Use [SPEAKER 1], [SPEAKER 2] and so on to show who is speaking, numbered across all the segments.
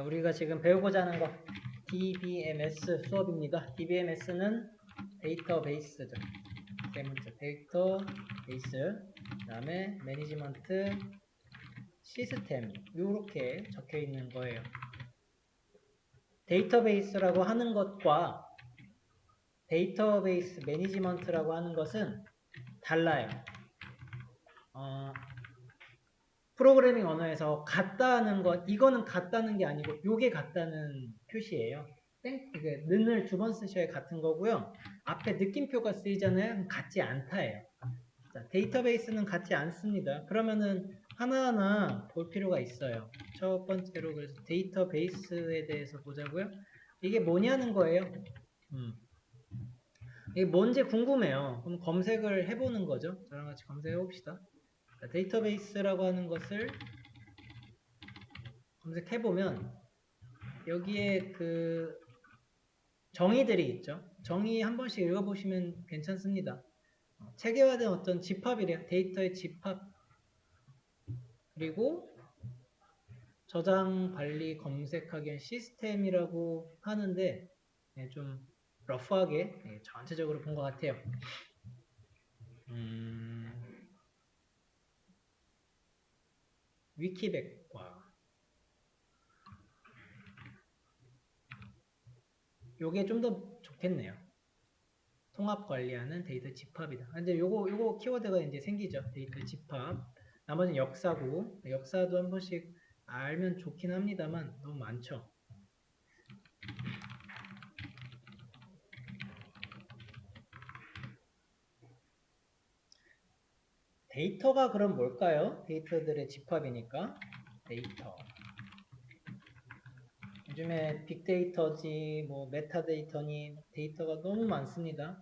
[SPEAKER 1] 우리가 지금 배우고자 하는 거 DBMS 수업입니다. DBMS는 데이터베이스죠. 세 문제 데이터베이스, 그 다음에 매니지먼트 시스템 이렇게 적혀 있는 거예요. 데이터베이스라고 하는 것과 데이터베이스 매니지먼트라고 하는 것은 달라요. 프로그래밍 언어에서 같다는 것, 이거는 같다는 게 아니고 요게 같다는 표시예요. 는을 두 번 쓰셔야 같은 거고요. 앞에 느낌표가 쓰이잖아요. 같지 않다예요. 자, 데이터베이스는 같지 않습니다. 그러면은 하나하나 볼 필요가 있어요. 첫 번째로 그래서 데이터베이스에 대해서 보자고요. 이게 뭐냐는 거예요. 이게 뭔지 궁금해요. 그럼 검색을 해보는 거죠. 저랑 같이 검색해 봅시다. 자, 데이터베이스라고 하는 것을 검색해보면 여기에 그 정의들이 있죠. 정의 한 번씩 읽어보시면 괜찮습니다. 체계화된 어떤 집합이래요. 데이터의 집합. 그리고 저장, 관리, 검색하기 위한 시스템이라고 하는데 좀 러프하게 전체적으로 본 것 같아요. 위키백과 요게 좀 더 좋겠네요. 통합 관리하는 데이터 집합이다. 근데 요거 키워드가 이제 생기죠. 데이터 집합. 나머지는 역사고, 역사도 한 번씩 알면 좋긴 합니다만 너무 많죠. 데이터가 그럼 뭘까요? 데이터들의 집합이니까 데이터. 요즘에 빅데이터지 뭐 메타데이터니 데이터가 너무 많습니다.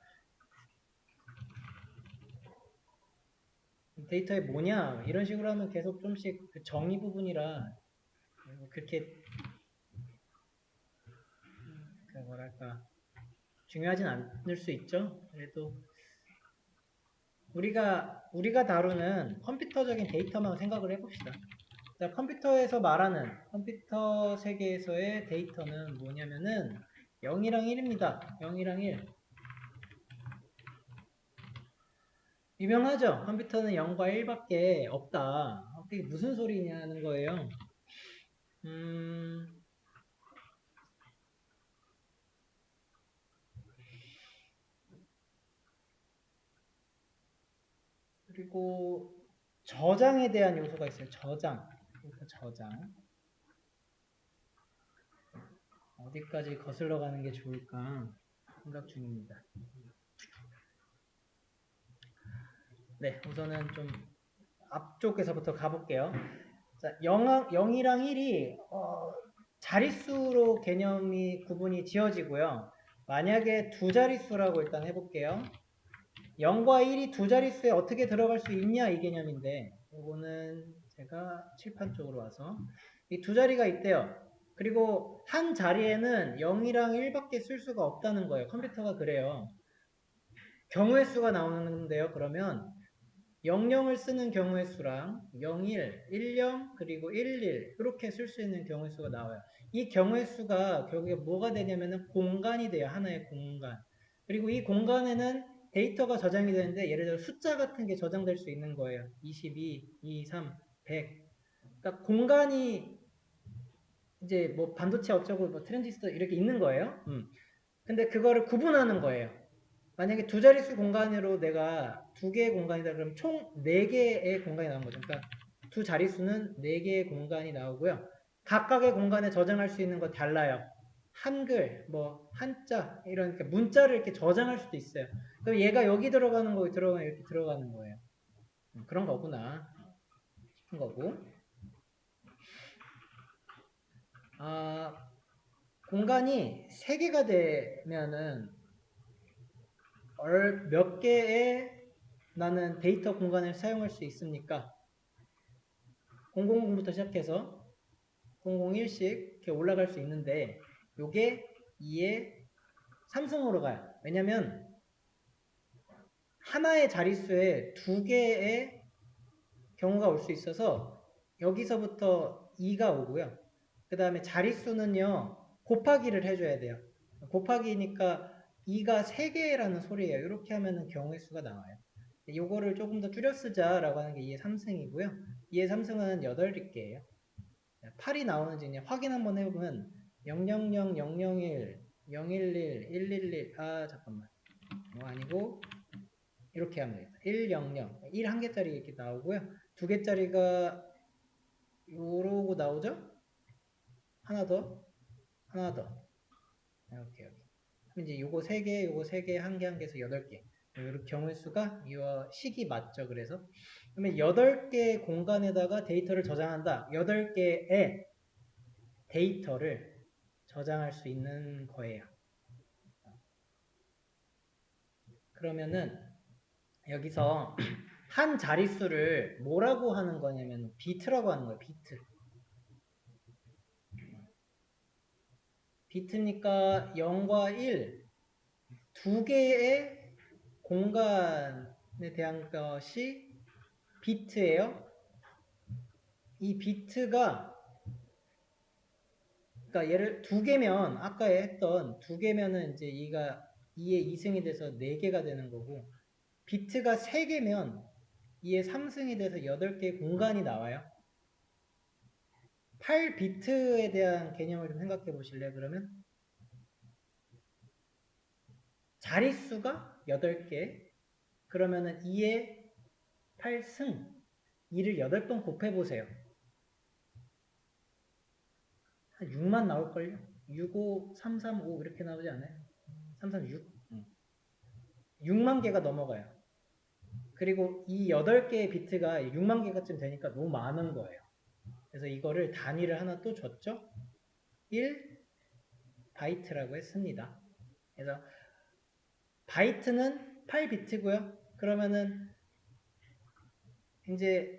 [SPEAKER 1] 데이터에 뭐냐 이런 식으로 하면 계속 좀씩 그 정의 부분이라 그렇게 그 뭐랄까 중요하진 않을 수 있죠. 그래도 우리가 다루는 컴퓨터적인 데이터만 생각을 해봅시다. 자, 컴퓨터에서 말하는 컴퓨터 세계에서의 데이터는 뭐냐면은 0이랑 1입니다. 0이랑 1. 유명하죠? 컴퓨터는 0과 1밖에 없다. 그게 무슨 소리냐는 거예요. 그리고 저장에 대한 요소가 있어요. 저장. 어디까지 거슬러 가는 게 좋을까 생각 중입니다. 네, 우선은 좀 앞쪽에서부터 가볼게요. 자, 0이랑 1이 자릿수로 개념이 구분이 지어지고요. 만약에 두 자릿수라고 일단 해볼게요. 0과 1이 두 자릿수에 어떻게 들어갈 수 있냐 이 개념인데 이거는 제가 칠판 쪽으로 와서 이 두 자리가 있대요. 그리고 한 자리에는 0이랑 1밖에 쓸 수가 없다는 거예요. 컴퓨터가 그래요. 경우의 수가 나오는데요. 그러면 00을 쓰는 경우의 수랑 01, 10 그리고 11 이렇게 쓸 수 있는 경우의 수가 나와요. 이 경우의 수가 결국에 뭐가 되냐면은 공간이 돼요. 하나의 공간. 그리고 이 공간에는 데이터가 저장이 되는데 예를 들어 숫자 같은 게 저장될 수 있는 거예요. 22, 23, 100. 그러니까 공간이 이제 뭐 반도체 어쩌고 뭐 트랜지스터 이렇게 있는 거예요. 근데 그거를 구분하는 거예요. 만약에 두 자릿수 공간으로 내가 두 개의 공간이다 그러면 총 4개의 공간이 나오는 거죠. 그러니까 두 자릿수는 4개의 공간이 나오고요. 각각의 공간에 저장할 수 있는 거 달라요. 한글, 뭐 한자 이런 문자를 이렇게 저장할 수도 있어요. 그럼 얘가 여기 들어가는 거 들어가면 이렇게 들어가는 거예요. 그런 거구나 싶은 거고. 공간이 3개가 되면은 몇 개의 나는 데이터 공간을 사용할 수 있습니까? 000부터 시작해서 001씩 이렇게 올라갈 수 있는데 요게 2의 3승으로 가요. 왜냐면 하나의 자릿수에 2개의 경우가 올 수 있어서 여기서부터 2가 오고요. 그 다음에 자릿수는요, 곱하기를 해줘야 돼요. 곱하기니까 2가 3개라는 소리예요. 이렇게 하면은 경우의 수가 나와요. 요거를 조금 더 줄여 쓰자라고 하는 게 2의 3승이고요. 2의 3승은 8개예요. 8이 나오는지 그냥 확인 한번 해보면 000, 001, 011, 111, 잠깐만. 아니고 이렇게 하면 되겠다. 100, 1 한 개짜리 이렇게 나오고요. 2개짜리가 요러고 나오죠? 하나 더, 하나 더. 이렇게. 그럼 이제 요거 3개, 요거 3개, 한 개, 한 개에서 8개. 이렇게 경우의 수가 이 식이 맞죠. 그래서 그러면 8개 공간에다가 데이터를 저장한다. 8개의 데이터를 저장할 수 있는 거예요. 그러면은 여기서 한 자릿수를 뭐라고 하는 거냐면 비트라고 하는 거예요. 비트. 비트니까 0과 1, 두 개의 공간에 대한 것이 비트예요. 이 비트가 그러니까 얘를 2개면 아까 했던 2개면은 이제 2의 2승이 돼서 4개가 되는 거고 비트가 3개면 2의 3승이 돼서 8개의 공간이 나와요. 8비트에 대한 개념을 좀 생각해 보실래요? 그러면 자릿수가 8개 그러면은 2의 8승 2를 8번 곱해보세요. 한 6만 나올걸요? 6, 5, 3, 3, 5 이렇게 나오지 않아요? 3, 3, 6? 6만 개가 넘어가요. 그리고 이 8개의 비트가 6만 개가쯤 되니까 너무 많은 거예요. 그래서 이거를 단위를 하나 또 줬죠? 1 바이트라고 했습니다. 그래서 바이트는 8비트고요. 그러면은 이제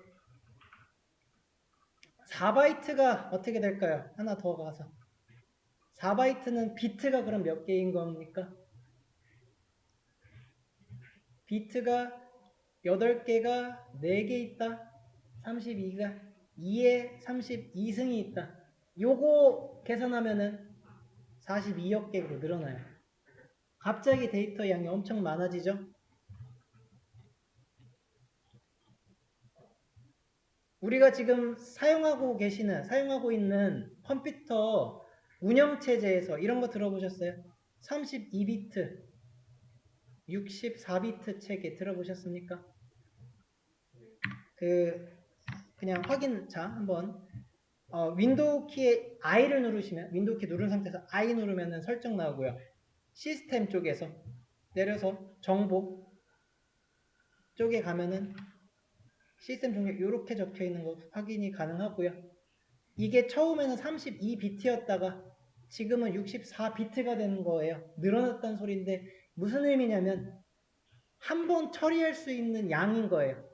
[SPEAKER 1] 4바이트가 어떻게 될까요? 하나 더 가서 4바이트는 비트가 그럼 몇 개인 겁니까? 비트가 8개가 4개 있다. 32가 2에 32승이 있다. 요거 계산하면은 42억 개로 늘어나요. 갑자기 데이터 양이 엄청 많아지죠? 우리가 지금 사용하고 있는 컴퓨터 운영체제에서 이런 거 들어보셨어요? 32비트, 64비트 체계 들어보셨습니까? 그냥 확인자 한번 윈도우 키에 I를 누르시면 윈도우 키 누른 상태에서 I 누르면은 설정 나오고요. 시스템 쪽에서 내려서 정보 쪽에 가면은 시스템 종류 이렇게 적혀 있는 거 확인이 가능하고요. 이게 처음에는 32비트였다가 지금은 64비트가 되는 거예요. 늘어났다는 소리인데 무슨 의미냐면 한 번 처리할 수 있는 양인 거예요.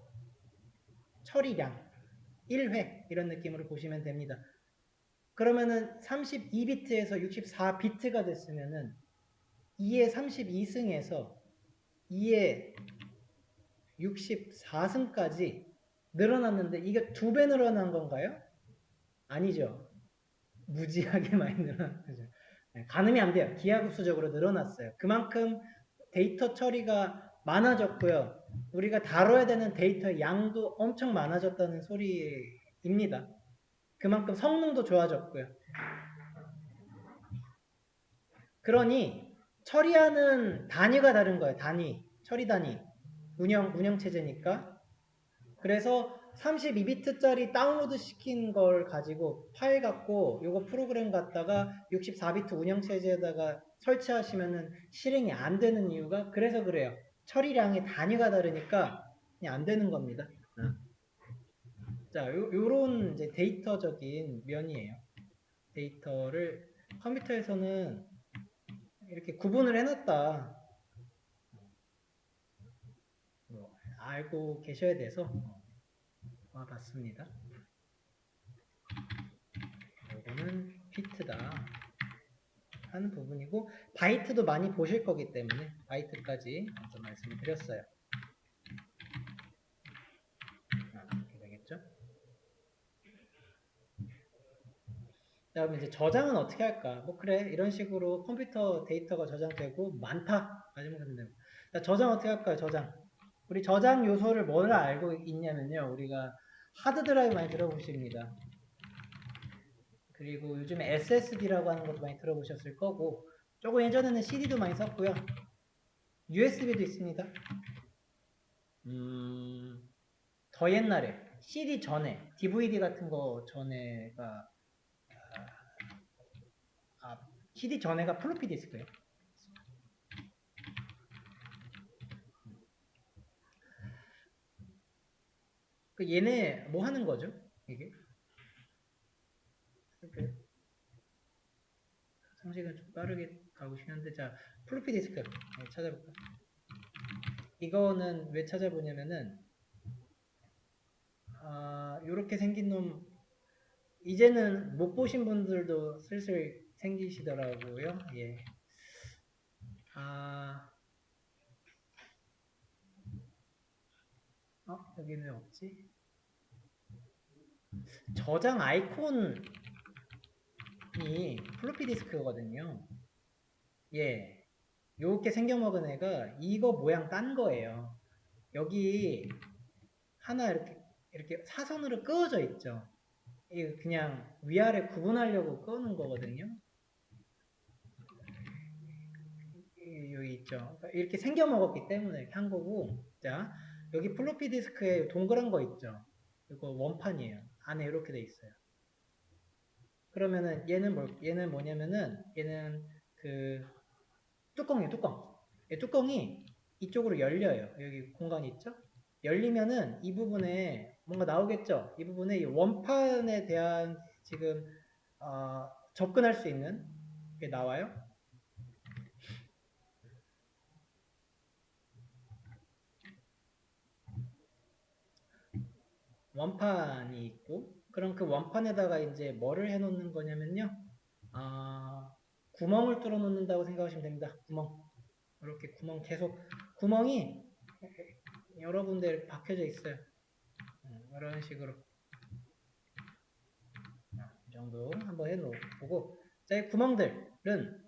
[SPEAKER 1] 처리량 1회 이런 느낌으로 보시면 됩니다. 그러면은 32비트에서 64비트가 됐으면은 2의 32승에서 2의 64승까지 늘어났는데 이게 2배 늘어난 건가요? 아니죠. 무지하게 많이 늘어났죠. 가늠이 안 돼요. 기하급수적으로 늘어났어요. 그만큼 데이터 처리가 많아졌고요. 우리가 다뤄야 되는 데이터 양도 엄청 많아졌다는 소리입니다. 그만큼 성능도 좋아졌고요. 그러니 처리하는 단위가 다른 거예요. 단위, 처리 단위, 운영 체제니까. 그래서 32비트짜리 다운로드 시킨 걸 가지고 파일 갖고 요거 프로그램 갖다가 64비트 운영 체제에다가 설치하시면은 실행이 안 되는 이유가 그래서 그래요. 처리량의 단위가 다르니까 그냥 안 되는 겁니다. 자, 요런 이제 데이터적인 면이에요. 데이터를 컴퓨터에서는 이렇게 구분을 해놨다. 알고 계셔야 돼서 와봤습니다. 이거는 비트다 하는 부분이고 바이트도 많이 보실 거기 때문에 바이트까지 먼저 말씀을 드렸어요. 이렇게 되겠죠? 자, 그럼 이제 저장은 어떻게 할까? 뭐 그래 이런 식으로 컴퓨터 데이터가 저장되고 많다 마지막에 되면 자, 저장 어떻게 할까요? 저장 우리 저장 요소를 뭘 알고 있냐면요 우리가 하드 드라이브 많이 들어보십니다. 그리고 요즘에 SSD라고 하는 것도 많이 들어보셨을 거고 조금 예전에는 CD도 많이 썼고요. USB도 있습니다. 더 옛날에 CD 전에 DVD 같은 거 전에가 CD 전에가 플로피 디스크예요. 그 얘네 뭐 하는 거죠? 이게 이렇게 상식은 좀 빠르게 가고 싶은데 자 플로피 디스크 찾아볼까? 이거는 왜 찾아보냐면은 요렇게 생긴 놈 이제는 못 보신 분들도 슬슬 생기시더라고요. 예. 여기는 왜 없지? 저장 아이콘이 플로피 디스크거든요. 예. 요렇게 생겨먹은 애가 이거 모양 딴 거예요. 여기 하나 이렇게 사선으로 끄어져 있죠. 이거 그냥 위아래 구분하려고 끄는 거거든요. 여기 있죠. 그러니까 이렇게 생겨 먹었기 때문에 이렇게 한 거고. 자, 여기 플로피 디스크에 동그란 거 있죠. 이거 원판이에요. 안에 이렇게 돼 있어요. 그러면은 얘는 뭐냐면은 얘는 그 뚜껑이에요. 뚜껑. 이 뚜껑이 이쪽으로 열려요. 여기 공간이 있죠? 열리면은 이 부분에 뭔가 나오겠죠? 이 부분에 이 원판에 대한 지금 접근할 수 있는 게 나와요. 원판이 있고 그럼 그 원판에다가 이제 뭐를 해놓는 거냐면요. 구멍을 뚫어 놓는다고 생각하시면 됩니다. 구멍. 이렇게 구멍 계속 구멍이 여러 군데 박혀져 있어요. 이런 식으로 이 정도 한번 해놓고 자, 이 구멍들은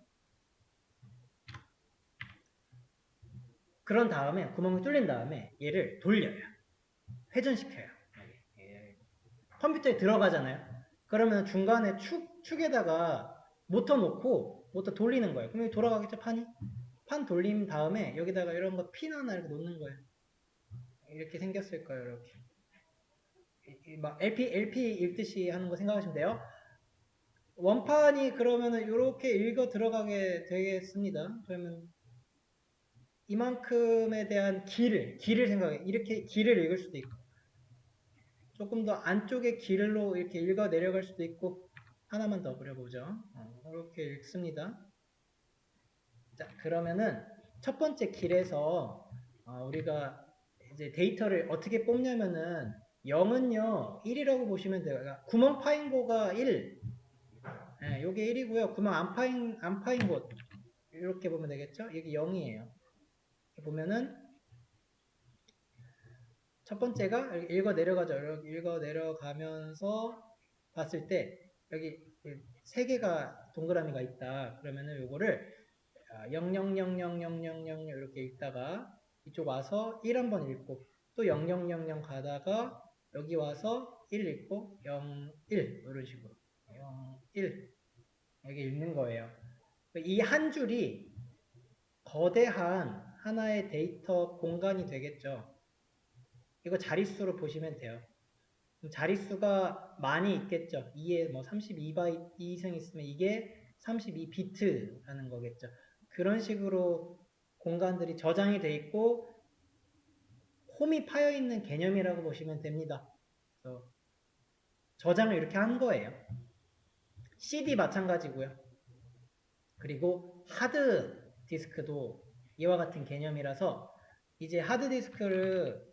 [SPEAKER 1] 그런 다음에 구멍이 뚫린 다음에 얘를 돌려요. 회전시켜요. 컴퓨터에 들어가잖아요. 그러면 중간에 축에다가 모터 놓고 모터 돌리는 거예요. 그럼 돌아가겠죠, 판이? 판 돌린 다음에 여기다가 이런 거 핀 하나 이렇게 놓는 거예요. 이렇게 생겼을 거예요, 이렇게. 막 LP 읽듯이 하는 거 생각하시면 돼요. 원판이 그러면은 이렇게 읽어 들어가게 되겠습니다. 그러면 이만큼에 대한 길을 생각해. 이렇게 길을 읽을 수도 있고, 조금 더 안쪽에 길로 이렇게 읽어 내려갈 수도 있고, 하나만 더 그려보죠. 이렇게 읽습니다. 자, 그러면은 첫 번째 길에서 우리가 이제 데이터를 어떻게 뽑냐면은 0은요 1이라고 보시면 돼요. 그러니까 구멍 파인 거가 1. 네, 요게 1이고요. 구멍 안 파인 곳 이렇게 보면 되겠죠? 여기 0이에요. 이렇게 보면은 첫 번째가 읽어 내려가죠. 읽어 내려가면서 봤을 때 여기 세 개가 동그라미가 있다. 그러면은 요거를 00000000 이렇게 읽다가 이쪽 와서 1 한번 읽고 또 0000 가다가 여기 와서 1 읽고 0, 1 이런 식으로 0, 1 여기 읽는 거예요. 이 한 줄이 거대한 하나의 데이터 공간이 되겠죠. 이거 자릿수로 보시면 돼요. 자릿수가 많이 있겠죠. 2에 뭐 32바이트 이상 있으면 이게 32비트라는 거겠죠. 그런 식으로 공간들이 저장이 돼 있고 홈이 파여 있는 개념이라고 보시면 됩니다. 그래서 저장을 이렇게 한 거예요. CD 마찬가지고요. 그리고 하드 디스크도 이와 같은 개념이라서 이제 하드 디스크를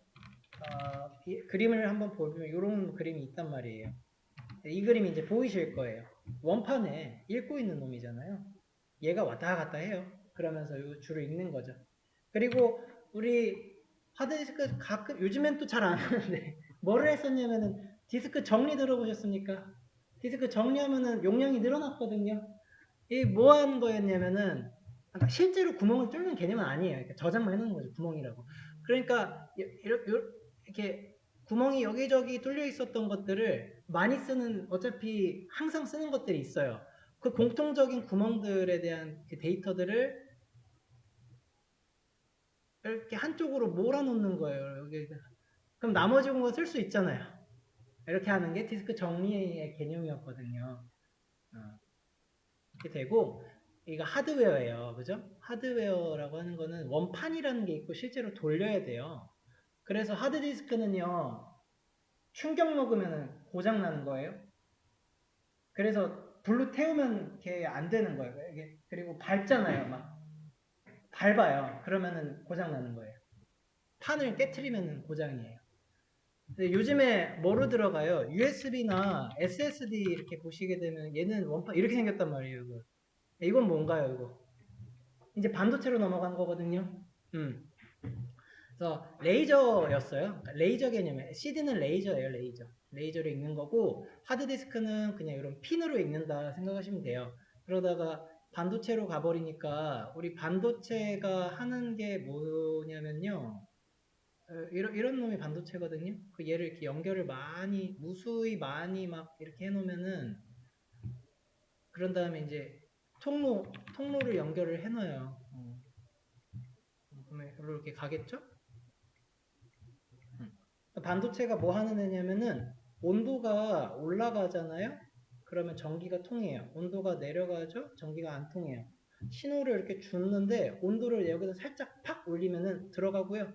[SPEAKER 1] 그림을 한번 보면 이런 그림이 있단 말이에요. 이 그림이 이제 보이실 거예요. 원판에 읽고 있는 놈이잖아요. 얘가 왔다 갔다 해요. 그러면서 이 줄을 읽는 거죠. 그리고 우리 하드디스크 가끔 요즘엔 또 잘 안 하는데 뭐를 했었냐면은 디스크 정리 들어보셨습니까? 디스크 정리하면은 용량이 늘어났거든요. 이 뭐 하는 거였냐면은 실제로 구멍을 뚫는 개념은 아니에요. 그러니까 저장만 해놓은 거죠. 구멍이라고. 그러니까 이렇게 구멍이 여기저기 뚫려 있었던 것들을 많이 쓰는 어차피 항상 쓰는 것들이 있어요. 그 공통적인 구멍들에 대한 그 데이터들을 이렇게 한쪽으로 몰아놓는 거예요. 여기. 그럼 나머지 공간 쓸 수 있잖아요. 이렇게 하는 게 디스크 정리의 개념이었거든요. 이렇게 되고 이거 하드웨어예요. 그죠? 하드웨어라고 하는 거는 원판이라는 게 있고 실제로 돌려야 돼요. 그래서 하드디스크는요. 충격 먹으면 고장 나는 거예요. 그래서 불로 태우면 이게 안 되는 거예요. 이게 그리고 밟잖아요. 막 밟아요. 그러면은 고장 나는 거예요. 판을 깨트리면 고장이에요. 근데 요즘에 뭐로 들어가요? USB나 SSD 이렇게 보시게 되면 얘는 원판 이렇게 생겼단 말이에요. 이거. 이건 뭔가요, 이거? 이제 반도체로 넘어간 거거든요. 그래서 레이저였어요. 그러니까 레이저 개념이에요. CD는 레이저예요, 레이저. 레이저로 읽는 거고 하드디스크는 그냥 이런 핀으로 읽는다 생각하시면 돼요. 그러다가 반도체로 가버리니까 우리 반도체가 하는 게 뭐냐면요. 이런 놈이 반도체거든요. 그 얘를 이렇게 연결을 많이 무수히 많이 막 이렇게 해놓으면은 그런 다음에 이제 통로를 연결을 해놔요. 그러면 이렇게 가겠죠? 반도체가 뭐 하는 애냐면은 온도가 올라가잖아요. 그러면 전기가 통해요. 온도가 내려가죠. 전기가 안 통해요. 신호를 이렇게 줬는데 온도를 여기서 살짝 팍 올리면은 들어가고요.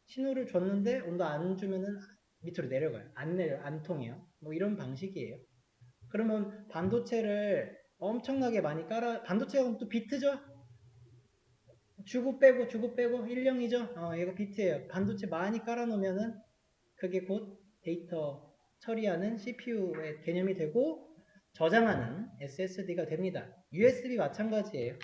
[SPEAKER 1] 신호를 줬는데 온도 안 주면은 밑으로 내려가요. 안 통해요. 뭐 이런 방식이에요. 그러면 반도체를 엄청나게 많이 반도체가 또 비트죠? 주고 빼고 1령이죠? 얘가 비트예요. 반도체 많이 깔아놓으면은 그게 곧 데이터 처리하는 CPU의 개념이 되고 저장하는 SSD가 됩니다. USB 마찬가지예요.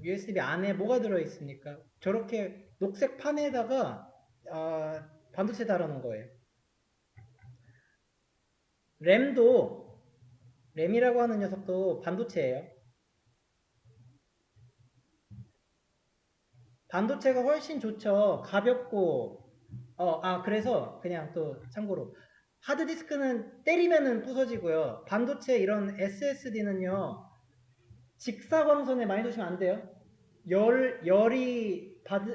[SPEAKER 1] USB 안에 뭐가 들어있습니까? 저렇게 녹색 판에다가 반도체 달아놓은 거예요. 램이라고 하는 녀석도 반도체예요. 반도체가 훨씬 좋죠. 가볍고 그래서 그냥 또 참고로 하드디스크는 때리면은 부서지고요. 반도체 이런 SSD는요. 직사광선에 많이 두시면 안 돼요.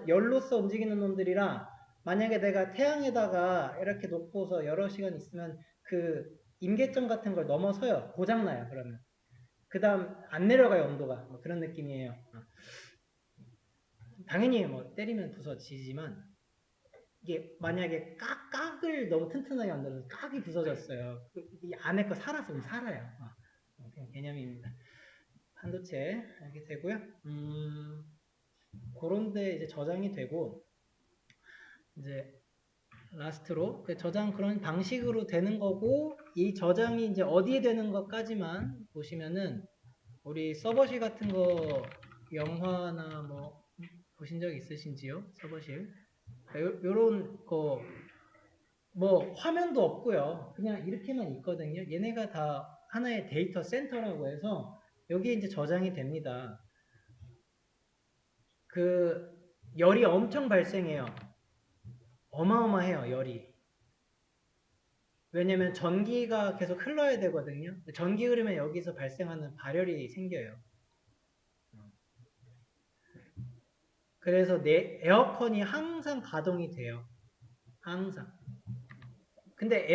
[SPEAKER 1] 열로서 움직이는 놈들이라 만약에 내가 태양에다가 이렇게 놓고서 여러 시간 있으면 그 임계점 같은 걸 넘어서요. 고장나요. 그러면. 그 다음 안 내려가요. 온도가. 뭐 그런 느낌이에요. 당연히 뭐 때리면 부서지지만 이게 만약에 깍을 너무 튼튼하게 만들어서 깍이 부서졌어요. 이 안에 거 살아서 살아요. 그냥 개념입니다. 반도체 이렇게 되고요. 그런데 이제 저장이 되고 이제 라스트로 그 저장 그런 방식으로 되는 거고 이 저장이 이제 어디에 되는 것까지만 보시면은 우리 서버실 같은 거 영화나 뭐 보신 적 있으신지요? 서버실 요런 거 뭐 화면도 없고요. 그냥 이렇게만 있거든요. 얘네가 다 하나의 데이터 센터라고 해서 여기에 이제 저장이 됩니다. 그 열이 엄청 발생해요. 어마어마해요, 열이. 왜냐면 전기가 계속 흘러야 되거든요. 전기 흐르면 여기서 발생하는 발열이 생겨요. 그래서 내 에어컨이 항상 가동이 돼요. 항상. 근데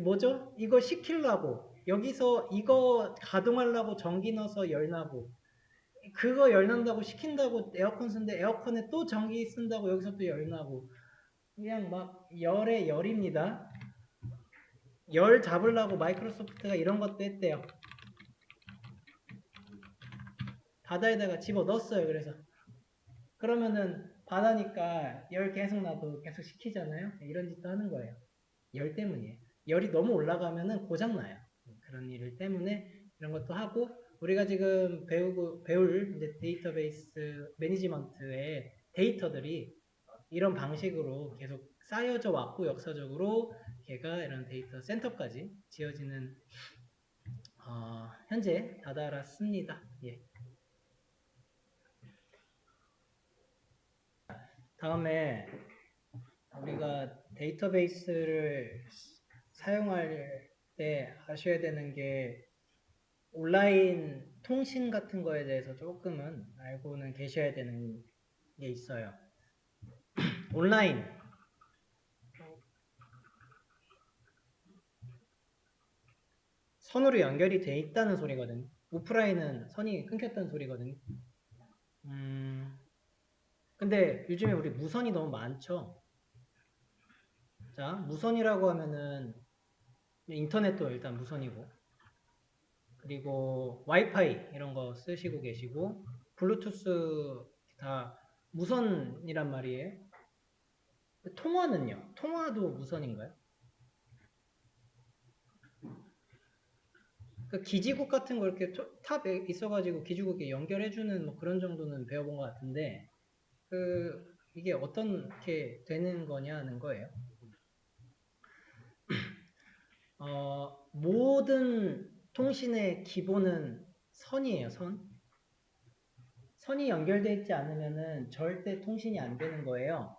[SPEAKER 1] 뭐죠? 이거 시키려고 여기서 이거 가동하려고 전기 넣어서 열 나고 그거 열 난다고 시킨다고 에어컨 쓰는데 에어컨에 또 전기 쓴다고 여기서 또 열 나고 그냥 막 열에 열입니다. 열 잡으려고 마이크로소프트가 이런 것도 했대요. 바다에다가 집어 넣었어요. 그래서 그러면은 바다니까 열 계속 나도 계속 식히잖아요. 이런 짓도 하는 거예요. 열 때문이에요. 열이 너무 올라가면은 고장나요. 그런 일 때문에 이런 것도 하고 우리가 지금 배울 이제 데이터베이스 매니지먼트의 데이터들이 이런 방식으로 계속 쌓여져 왔고 역사적으로 개가 이런 데이터 센터까지 지어지는 현재 다다랐습니다. 예. 다음에 우리가 데이터베이스를 사용할 때 아셔야 되는 게 온라인 통신 같은 거에 대해서 조금은 알고는 계셔야 되는 게 있어요. 온라인 선으로 연결이 돼 있다는 소리거든요. 오프라인은 선이 끊겼다는 소리거든요. 근데 요즘에 우리 무선이 너무 많죠. 자, 무선이라고 하면은 인터넷도 일단 무선이고, 그리고 와이파이 이런 거 쓰시고 계시고, 블루투스 다 무선이란 말이에요. 통화는요? 통화도 무선인가요? 그 기지국 같은 거 이렇게 탑에 있어가지고 기지국에 연결해주는 뭐 그런 정도는 배워본 것 같은데, 이게 어떻게 되는 거냐는 거예요. 모든 통신의 기본은 선이에요, 선. 선이 연결되어 있지 않으면은 절대 통신이 안 되는 거예요.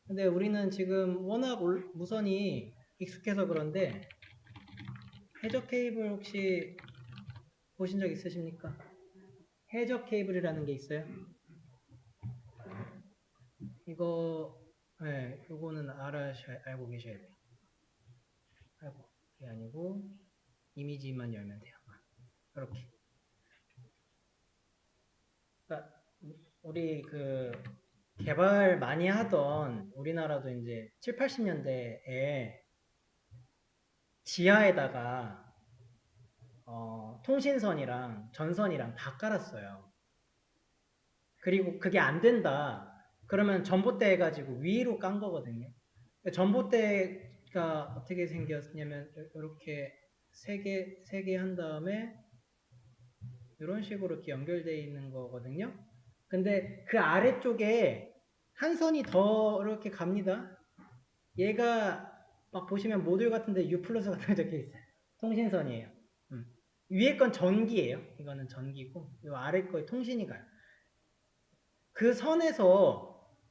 [SPEAKER 1] 근데 우리는 지금 워낙 무선이 익숙해서 그런데 해저 케이블 혹시 보신 적 있으십니까? 해저 케이블이라는 게 있어요. 요거는 알고 계셔야 돼요. 아이고, 그게 아니고 이미지만 열면 돼요. 이렇게. 그러니까 우리 개발 많이 하던 우리나라도 이제 7, 80년대에 지하에다가 통신선이랑 전선이랑 다 깔았어요. 그리고 그게 안 된다. 그러면 전봇대 해가지고 위로 깐 거거든요. 전봇대가 어떻게 생겼냐면 이렇게 세 개 한 다음에 이런 식으로 이렇게 연결되어 있는 거거든요. 근데 그 아래쪽에 한 선이 더 이렇게 갑니다. 얘가 막 보시면 모듈 같은데 U 플러스 같은 거 적혀 있어요. 통신선이에요. 위에 건 전기예요. 이거는 전기고 이 아래 거에 통신이 가요. 그 선에서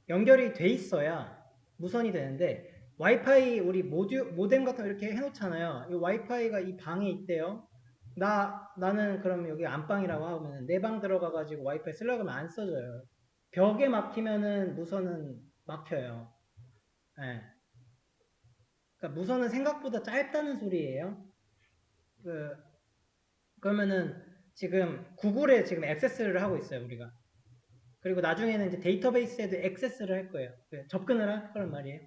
[SPEAKER 1] 연결이 돼 있어야 무선이 되는데 와이파이 우리 모뎀 같은 거 이렇게 해놓잖아요. 이 와이파이가 이 방에 있대요. 나는 그럼 여기 안방이라고 하면 내 방 들어가가지고 와이파이 쓰려고 하면 안 써져요. 벽에 막히면은 무선은 막혀요. 네. 그러니까 무선은 생각보다 짧다는 소리예요. 그러면은 지금 구글에 지금 액세스를 하고 있어요, 우리가. 그리고 나중에는 이제 데이터베이스에도 액세스를 할 거예요. 접근을 할 거란 말이에요.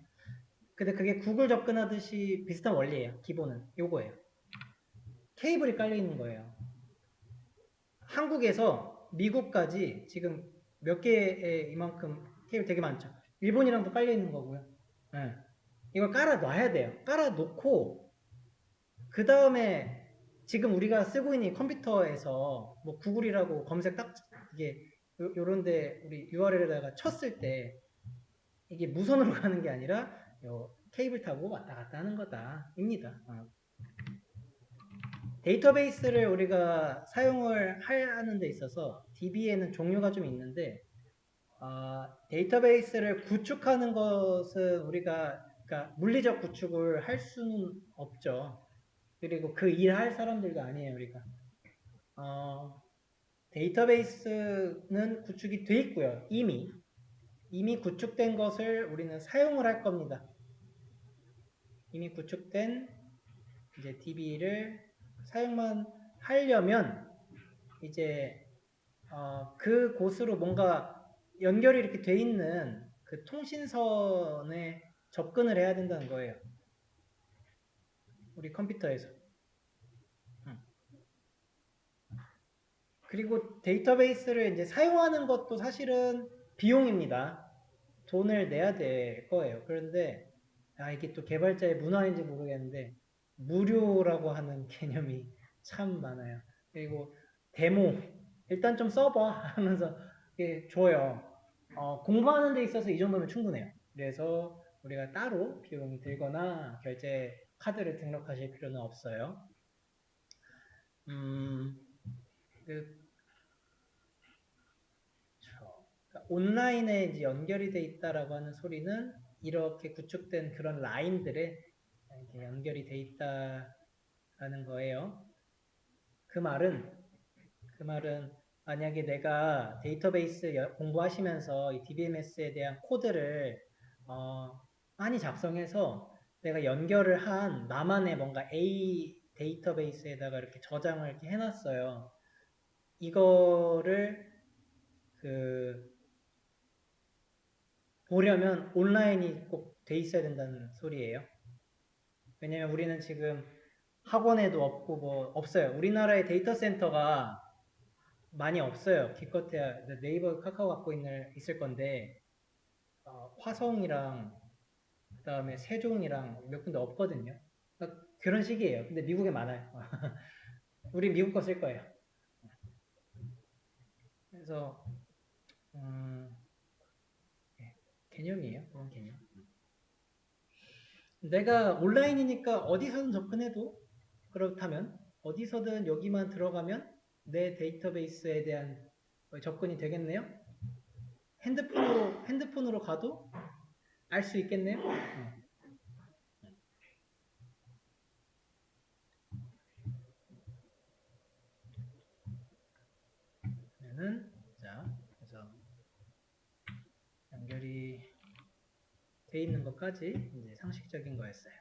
[SPEAKER 1] 근데 그게 구글 접근하듯이 비슷한 원리예요. 기본은 요거예요. 케이블이 깔려 있는 거예요. 한국에서 미국까지 지금 몇 개의 이만큼 케이블 되게 많죠. 일본이랑도 깔려 있는 거고요. 네. 이걸 깔아 놔야 돼요. 깔아 놓고 그 다음에 지금 우리가 쓰고 있는 컴퓨터에서 뭐 구글이라고 검색 딱 이게 요런데 우리 URL에다가 쳤을 때 이게 무선으로 가는 게 아니라 케이블 타고 왔다 갔다 하는 거다입니다. 데이터베이스를 우리가 사용을 하는 데 있어서 DB에는 종류가 좀 있는데 데이터베이스를 구축하는 것은 우리가 그러니까 물리적 구축을 할 수는 없죠. 그리고 그 일 할 사람들도 아니에요, 우리가. 데이터베이스는 구축이 돼 있고요. 이미 구축된 것을 우리는 사용을 할 겁니다. 이미 구축된 이제 DB를 사용만 하려면 이제 그 곳으로 뭔가 연결이 이렇게 돼 있는 그 통신선에 접근을 해야 된다는 거예요. 우리 컴퓨터에서. 그리고 데이터베이스를 이제 사용하는 것도 사실은 비용입니다. 돈을 내야 될 거예요. 그런데 이게 또 개발자의 문화인지 모르겠는데 무료라고 하는 개념이 참 많아요. 그리고 데모 일단 좀 써봐 하면서 이게 줘요. 공부하는 데 있어서 이 정도면 충분해요. 그래서 우리가 따로 비용이 들거나 카드를 등록하실 필요는 없어요. 그러니까 온라인에 이제 연결이 돼 있다라고 하는 소리는 이렇게 구축된 그런 라인들에 이렇게 연결이 돼 있다라는 거예요. 그 말은 만약에 내가 데이터베이스 공부하시면서 이 DBMS에 대한 코드를 많이 작성해서 내가 연결을 한 나만의 뭔가 A 데이터베이스에다가 이렇게 저장을 이렇게 해놨어요. 이거를 보려면 온라인이 꼭 돼 있어야 된다는 소리예요. 왜냐면 우리는 지금 학원에도 없고 뭐 없어요. 우리나라의 데이터 센터가 많이 없어요. 기껏해야 네이버, 카카오 갖고 있을 건데 화성이랑 그다음에 세종이랑 몇 군데 없거든요. 그러니까 그런 식이에요. 근데 미국에 많아요. 우리 미국 거 쓸 거예요. 그래서 개념이에요. 그런 개념. 내가 온라인이니까 어디서든 접근해도 그렇다면 어디서든 여기만 들어가면 내 데이터베이스에 대한 접근이 되겠네요. 핸드폰으로 가도 알 수 있겠네요. 그래서 연결이 돼 있는 것까지 이제 상식적인 거였어요.